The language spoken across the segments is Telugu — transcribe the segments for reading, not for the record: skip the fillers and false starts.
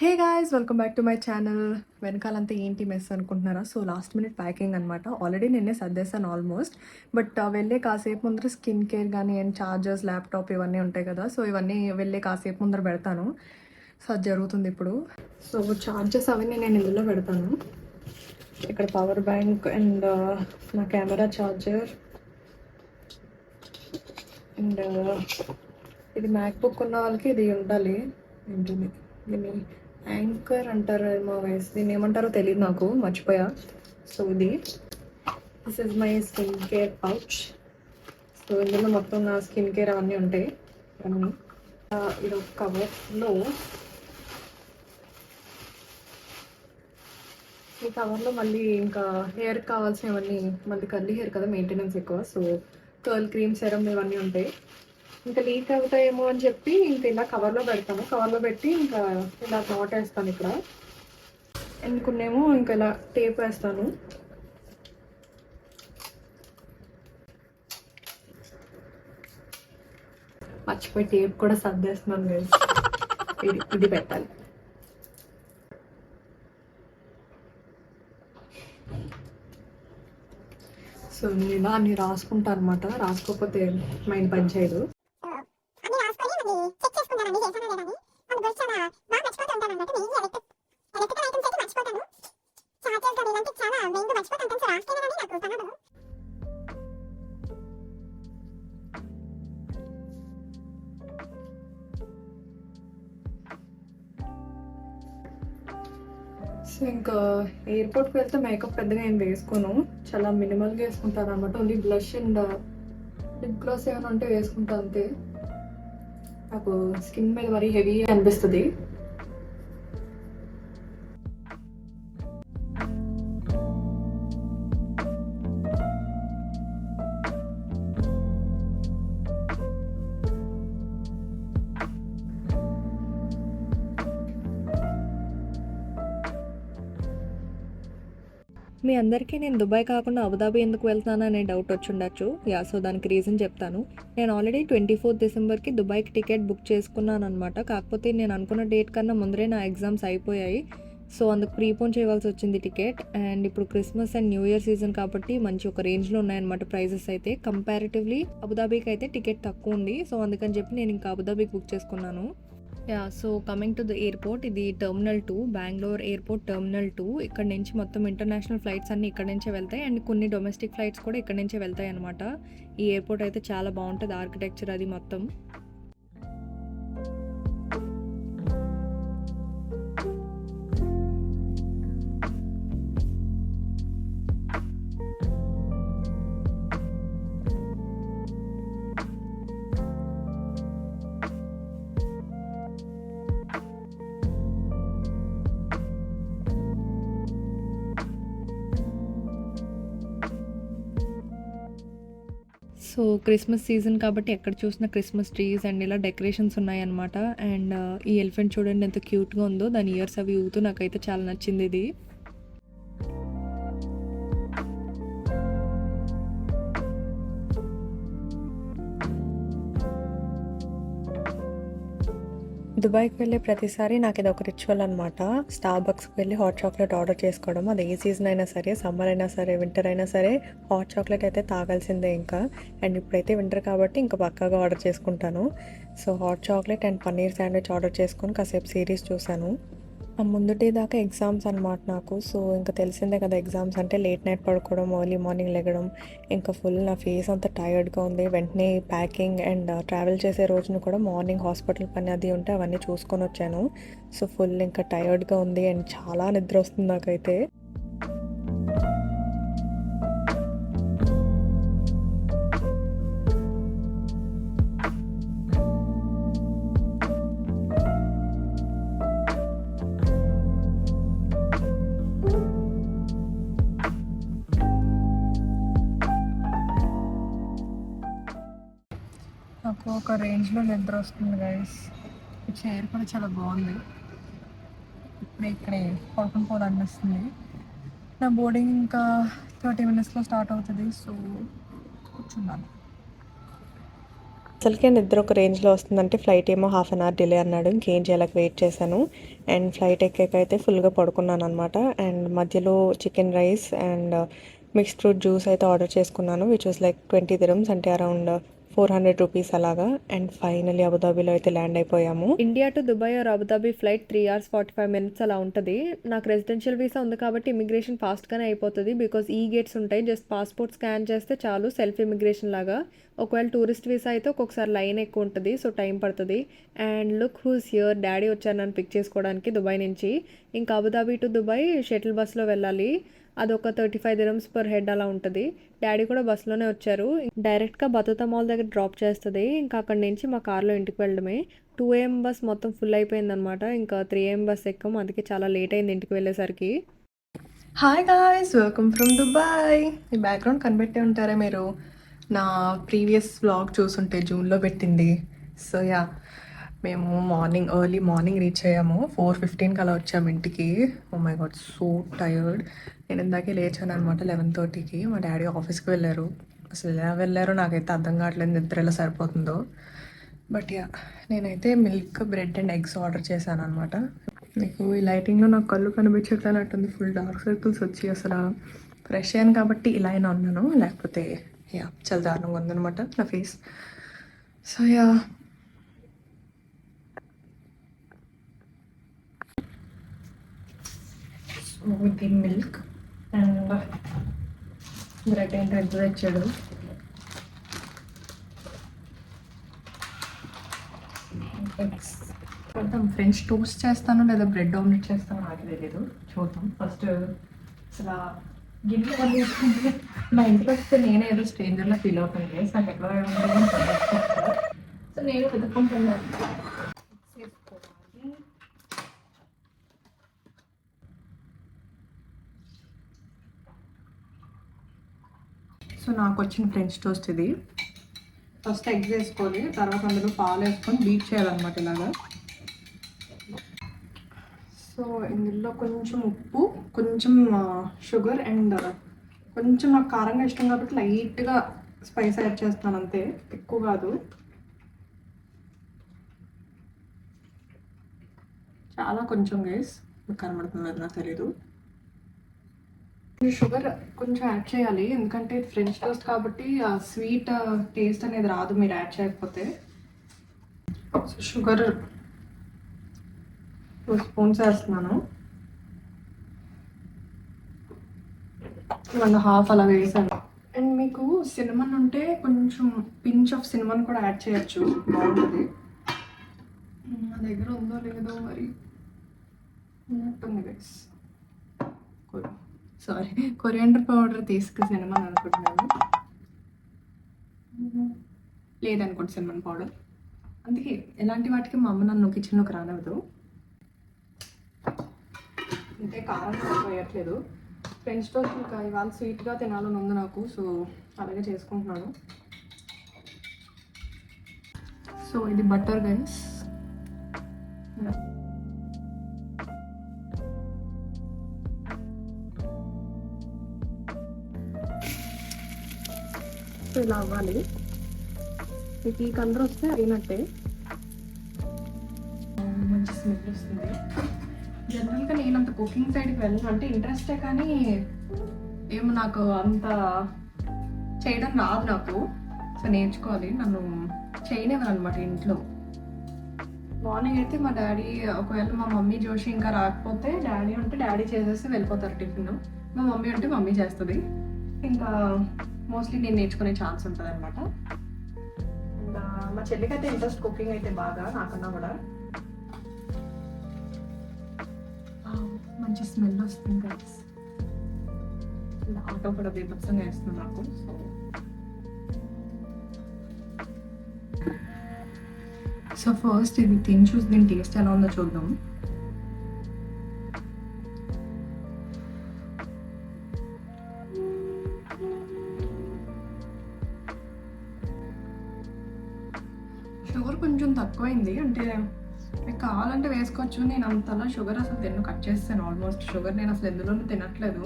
Hey guys welcome back to my channel. వెనకాలంతా ఏంటి మెస్ అనుకుంటున్నారా? సో లాస్ట్ మినిట్ ప్యాకింగ్ అనమాట. ఆల్రెడీ నిన్నే సర్దేశాను ఆల్మోస్ట్. బట్ వెళ్ళే కాసేపు ముందర స్కిన్ కేర్ కానీ అండ్ చార్జర్స్, ల్యాప్టాప్ ఇవన్నీ ఉంటాయి కదా. సో ఇవన్నీ వెళ్ళే కాసేపు ముందర పెడతాను. సో అది జరుగుతుంది ఇప్పుడు. సో చార్జర్స్ అవన్నీ నేను ఇందులో పెడతాను. ఇక్కడ పవర్ బ్యాంక్ అండ్ నా కెమెరా చార్జర్ అండ్ ఇది మ్యాక్బుక్ ఉన్న వాళ్ళకి ఇది ఉండాలి. ఏంటిది దీన్ని యాంకర్ అంటారేమో వయసు, దీన్ని ఏమంటారో తెలియదు, నాకు మర్చిపోయా. సో ఇది this is my skin care pouch. So ఇందులో మొత్తం నా స్కిన్ కేర్ అవన్నీ ఉంటాయి. అన్నీ ఇది ఒక కవర్లో, ఈ కవర్లో మళ్ళీ ఇంకా హెయిర్ కావాల్సినవన్నీ, మళ్ళీ కర్లీ హెయిర్ కదా, మెయింటెనెన్స్ ఎక్కువ. సో కర్ల్ క్రీమ్, సెరమ్ ఇవన్నీ ఉంటాయి. ఇంకా లీక్ అవుతాయేమో అని చెప్పి ఇంకా ఇలా కవర్లో పెడతాను. కవర్లో పెట్టి ఇంకా ఇలా నాట్ వేస్తాను ఇక్కడ. ఇంకొన్నేమో ఇంకా ఇలా టేప్ వేస్తాను. మర్చిపోయి టేప్ కూడా సర్దేస్తున్నాను లేదు. ఇది పెట్టాలి. సో నేను ఇలా అన్ని రాసుకుంటాను అనమాట. రాసుకోకపోతే మైండ్ పని చేయదు. సో ఇంకా ఎయిర్పోర్ట్కి వెళ్తే మేకప్ పెద్దగా ఏం వేసుకోను, చాలా మినిమల్గా వేసుకుంటాను అనమాట. Only blush and lip gloss ఏమైనా ఉంటే వేసుకుంటా అంతే. నాకు స్కిన్ మీద మరీ హెవీ అనిపిస్తుంది. మీ అందరికీ నేను దుబాయ్ కాకుండా అబుదాబి ఎందుకు వెళ్తున్నాను అనే డౌట్ వచ్చుండొచ్చు. సో దానికి రీజన్ చెప్తాను. నేను ఆల్రెడీ 24 డిసెంబర్కి దుబాయ్కి టికెట్ బుక్ చేసుకున్నాను అనమాట. కాకపోతే నేను అనుకున్న డేట్ కన్నా ముందరే నా ఎగ్జామ్స్ అయిపోయాయి. సో అందుకు ప్రీపోన్ చేయవలసి వచ్చింది టికెట్. అండ్ ఇప్పుడు Christmas and new year season కాబట్టి మంచి ఒక రేంజ్లో ఉన్నాయన్నమాట ప్రైజెస్ అయితే. కంపారిటివ్లీ అబుదాబీకి అయితే టికెట్ తక్కువ ఉంది. సో అందుకని చెప్పి నేను ఇంకా అబుదాబీకి బుక్ చేసుకున్నాను. So coming to the airport, ఇది టర్మినల్ 2, బెంగళూరు ఎయిర్పోర్ట్ టర్మినల్ 2. ఇక్కడ నుంచి మొత్తం ఇంటర్నేషనల్ ఫ్లైట్స్ అన్నీ ఇక్కడ నుంచే వెళ్తాయి అండ్ కొన్ని డొమెస్టిక్ ఫ్లైట్స్ కూడా ఇక్కడ నుంచే వెళ్తాయి అనమాట. ఈ ఎయిర్పోర్ట్ అయితే చాలా బాగుంటుంది, ఆర్కిటెక్చర్ అది మొత్తం. సో క్రిస్మస్ సీజన్ కాబట్టి ఎక్కడ చూసినా క్రిస్మస్ ట్రీస్ అండ్ ఇలా డెకరేషన్స్ ఉన్నాయన్నమాట. అండ్ ఈ ఎలిఫెంట్ చూడండి ఎంత క్యూట్గా ఉందో, దాని ఇయర్స్ అవి ఊగుతూ నాకైతే చాలా నచ్చింది ఇది. దుబాయ్కి వెళ్ళే ప్రతిసారి నాకు ఇది ఒక రిచువల్ అనమాట. స్టార్బక్స్కి వెళ్ళి హాట్ చాక్లెట్ ఆర్డర్ చేసుకోవడం. అది ఏ సీజన్ అయినా సరే, సమ్మర్ అయినా సరే, వింటర్ అయినా సరే హాట్ చాక్లెట్ అయితే తాగాల్సిందే ఇంకా. అండ్ ఇప్పుడైతే వింటర్ కాబట్టి ఇంకా పక్కాగా ఆర్డర్ చేసుకుంటాను. So hot chocolate and paneer sandwich order చేసుకొని కాసేపు సిరీస్ చూశాను. ఆ ముందు డే దాకా ఎగ్జామ్స్ అనమాట నాకు. సో ఇంకా తెలిసిందే కదా, ఎగ్జామ్స్ అంటే లేట్ నైట్ పడుకోవడం, ఎర్లీ మార్నింగ్ లెగడం, ఇంకా ఫుల్ నా ఫేస్ అంతా టైర్డ్గా ఉంది. వెంటనే ప్యాకింగ్ అండ్ ట్రావెల్ చేసే రోజున కూడా మార్నింగ్ హాస్పిటల్ పని అది ఉంటే అవన్నీ చూసుకొని వచ్చాను. సో ఫుల్ ఇంకా టైర్డ్గా ఉంది అండ్ చాలా నిద్ర వస్తుంది నాకైతే. నాకు ఒక రేంజ్లో నిద్ర వస్తుంది గైస్. ఈ చైర్ కూడా చాలా బాగుంది. ఇప్పుడే ఇక్కడే పడుకుని పోవాలనిపిస్తుంది. నా బోర్డింగ్ ఇంకా 30 minutesలో స్టార్ట్ అవుతుంది. సో కూర్చున్నాను. అసలుకే నిద్ర ఒక రేంజ్లో వస్తుందంటే ఫ్లైట్ ఏమో హాఫ్ అన్ అవర్ డిలే అన్నాడు. ఇంకేం చేయాలకు వెయిట్ చేశాను. అండ్ ఫ్లైట్ ఎక్కాక అయితే ఫుల్గా పడుకున్నాను అనమాట. అండ్ మధ్యలో chicken rice and mixed fruit juice అయితే ఆర్డర్ చేసుకున్నాను, విచ్ వాస్ లైక్ 20 dirhams, అంటే అరౌండ్ 400 రూపీస్ అలాగా. అండ్ ఫైనలీ అబుదాబీలో అయితే ల్యాండ్ అయిపోయాము. India to Dubai or Abu Dhabi flight 3 hours 45 minutes అలా ఉంటుంది. నాకు రెసిడెన్షియల్ వీసా ఉంది కాబట్టి ఇమిగ్రేషన్ ఫాస్ట్గానే అయిపోతుంది. బికాజ్ ఈ గేట్స్ ఉంటాయి, జస్ట్ పాస్పోర్ట్ స్కాన్ చేస్తే చాలు, సెల్ఫ్ ఇమిగ్రేషన్ లాగా. ఒకవేళ టూరిస్ట్ వీసా అయితే ఒక్కొక్కసారి లైన్ ఎక్కువ ఉంటుంది, సో టైం పడుతుంది. And look who's here, daddy వచ్చారు నన్ను పిక్ చేసుకోవడానికి దుబాయ్ నుంచి. ఇంకా అబుదాబీ టు దుబాయ్ షటిల్ బస్లో వెళ్ళాలి. అదొక 35 dirhams per head అలా ఉంటుంది. డాడీ కూడా బస్సులోనే వచ్చారు. డైరెక్ట్గా బతుతా మాల్ దగ్గర డ్రాప్ చేస్తుంది. ఇంకా అక్కడి నుంచి మా కార్లో ఇంటికి వెళ్ళడమే. 2 AM బస్ మొత్తం ఫుల్ అయిపోయిందనమాట. ఇంకా 3 AM బస్ ఎక్కాము, అందుకే చాలా లేట్ అయింది ఇంటికి వెళ్ళేసరికి. Hi guys, welcome from Dubai. ఈ బ్యాక్గ్రౌండ్ కనిపెట్టే ఉంటారా మీరు, నా ప్రీవియస్ వ్లాగ్ చూసుంటే జూన్లో పెట్టింది. సో యా, మేము ఎర్లీ మార్నింగ్ రీచ్ అయ్యాము. 4:15కి అలా వచ్చాము ఇంటికి. Oh my god, so tired. నేను ఇందాకే లేచాను అనమాట 11:30కి. మా డాడీ ఆఫీస్కి వెళ్ళారు. అసలు ఎలా వెళ్ళారో నాకైతే అర్థం కావట్లేదు, నిద్ర ఎలా సరిపోతుందో. బట్ యా, నేనైతే milk, bread and eggs order చేశాను అనమాట. మీకు ఈ లైటింగ్లో నాకు కళ్ళు కనిపించట్లేనట్టుంది, ఫుల్ డార్క్ సర్కిల్స్ వచ్చి. అసలు ఫ్రెష్ అయ్యాను కాబట్టి ఇలా అయినా ఉన్నాను, లేకపోతే యా చాలా దారుణంగా ఉందనమాట నా face. So yeah, with the milk and bread and egg తెచ్చాడు. ఎగ్స్ చూద్దాం, ఫ్రెంచ్ టోస్ట్ చేస్తాను లేదా బ్రెడ్ ఆమ్లెట్ చేస్తాను నాకు తెలియదు, చూద్దాం. ఫస్ట్ అసలు గిన్నె ఎవరు తీసుకుంటే మా ఇంటికి వస్తే నేనే ఏదో స్ట్రేంజర్లో ఫీల్ అవుతుంది. నాకు ఎక్కడ సో నేను వెతుక్కుంటున్నాను. సో నాకు వచ్చిన ఫ్రెంచ్ టోస్ట్ ఇది. ఫస్ట్ ఎగ్స్ వేసుకోవాలి, తర్వాత అందులో పాలు వేసుకొని బీట్ చేయాలన్నమాట ఇలాగా. సో ఇందులో కొంచెం ఉప్పు, కొంచెం షుగర్ అండ్ కొంచెం నాకు కారంగా ఇష్టం కాబట్టి లైట్గా స్పైస్ యాడ్ చేస్తున్నాను అంతే, ఎక్కువ కాదు. చాలా కొంచెం గైస్, మీకు కనబడుతుంది నాకు తెలీదు. షుగర్ కొంచెం యాడ్ చేయాలి, ఎందుకంటే ఫ్రెంచ్ టోస్ట్ కాబట్టి ఆ స్వీట్ టేస్ట్ అనేది రాదు మీరు యాడ్ చేయకపోతే. షుగర్ 2 స్పూన్స్ వేస్తున్నాను, 1.5 అలా వేసాను. అండ్ మీకు సినిమన్ ఉంటే కొంచెం పించ్ ఆఫ్ సినిమన్ కూడా యాడ్ చేయొచ్చు, బాగుంటుంది. నా దగ్గర ఉందో లేదో మరి, ఉన్నట్టుంది గైస్. సారీ, కొరియాండర్ పౌడర్ తీసుకు సినిమన్ అనుకుంటున్నాను, లేదనుకోండి సినిమన్ పౌడర్. అందుకే ఎలాంటి వాటికి మా అమ్మ నన్ను కిచెన్లోకి రానివ్వదు. అంటే కారం వేయట్లేదు, ఫ్రెంచ్ టోస్ట్ ఇంకా ఇవాళ స్వీట్గా తినాలని ఉంది నాకు, సో అలాగే చేసుకుంటున్నాను. సో ఇది బటర్ గైస్. సో ఇలా అవ్వాలి, మీకు ఈ కలర్ వస్తే అయినట్టే. మంచి స్మెల్ వస్తుంది. జనరల్గా నేను అంత కుకింగ్ సైడ్కి వెళ్ళను, అంటే ఇంట్రెస్టే కానీ ఏమో నాకు అంత చేయడం రాదు నాకు. సో నేర్చుకోవాలి, నన్ను చేయనివ్వరు అనమాట ఇంట్లో. మార్నింగ్ అయితే మా డాడీ, ఒకవేళ మా మమ్మీ జోషి ఇంకా రాకపోతే డాడీ ఉంటే డాడీ చేసేసి వెళ్ళిపోతారు టిఫిన్, మా మమ్మీ ఉంటే మమ్మీ చేస్తుంది. ఇంకా మోస్ట్లీ నేను నేర్చుకునే ఛాన్స్ ఉంటుంది అనమాట. అండ్ మా చెల్లికి అయితే ఇంట్రెస్ట్ కుకింగ్ అయితే బాగా, నాకన్నా కూడా. మంచి స్మెల్ వస్తుంది గైస్, ఆటో కూడా బీభత్సంగా వేస్తుంది నాకు. సో ఫస్ట్ ఇది తిని చూసి దీని టేస్ట్ ఎలా ఉందో చూద్దాం. షుగర్ కొంచెం తక్కువైంది, అంటే మీకు కావాలంటే వేసుకోవచ్చు. నేను అంతలా షుగర్ అసలు కట్ చేస్తాను ఆల్మోస్ట్. షుగర్ నేను అసలు ఎందులోనూ తినట్లేదు,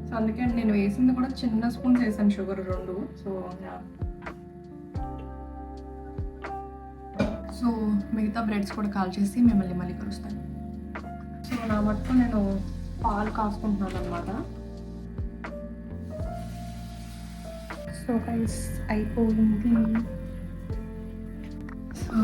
సో అందుకే నేను వేసింది కూడా చిన్న స్పూన్స్ వేసాను షుగర్ 2. సో సో మిగతా బ్రెడ్స్ కూడా కాల్ చేసి మిమ్మల్ని మళ్ళీ కలుస్తాను. సో నా మటుకు నేను పాలు కాసుకుంటున్నాను అనమాట. సో గైస్ అయిపోయింది. సో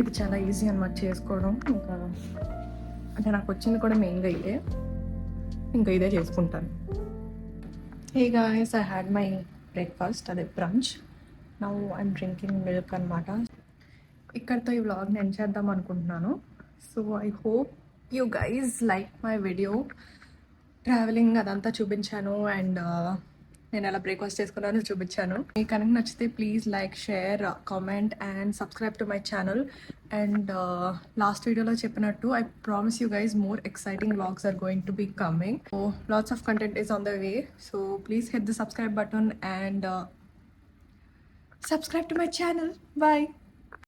ఇది చాలా ఈజీ అనమాట చేసుకోవడం. ఇంకా అంటే నాకు వచ్చింది కూడా మెయిన్గా ఇదే, ఇంకా ఇదే చేసుకుంటాను. Hey guys, I had my breakfast, అదే brunch. Now I'm drinking milk అనమాట. ఇక్కడితో ఈ వ్లాగ్ని ఎండ్ చేద్దాం అనుకుంటున్నాను. So I hope you guys like my video. Travelling అదంతా చూపించాను అండ్ నేను ఎలా బ్రేక్ఫాస్ట్ చేసుకున్నానో చూపించాను. మీకు కనుక నచ్చితే please like, share, comment and subscribe to my channel. And last వీడియోలో చెప్పినట్టు I promise you guys more exciting vlogs are going to be coming. So lots of content is on the way. So please hit the subscribe button and subscribe to my channel. Bye.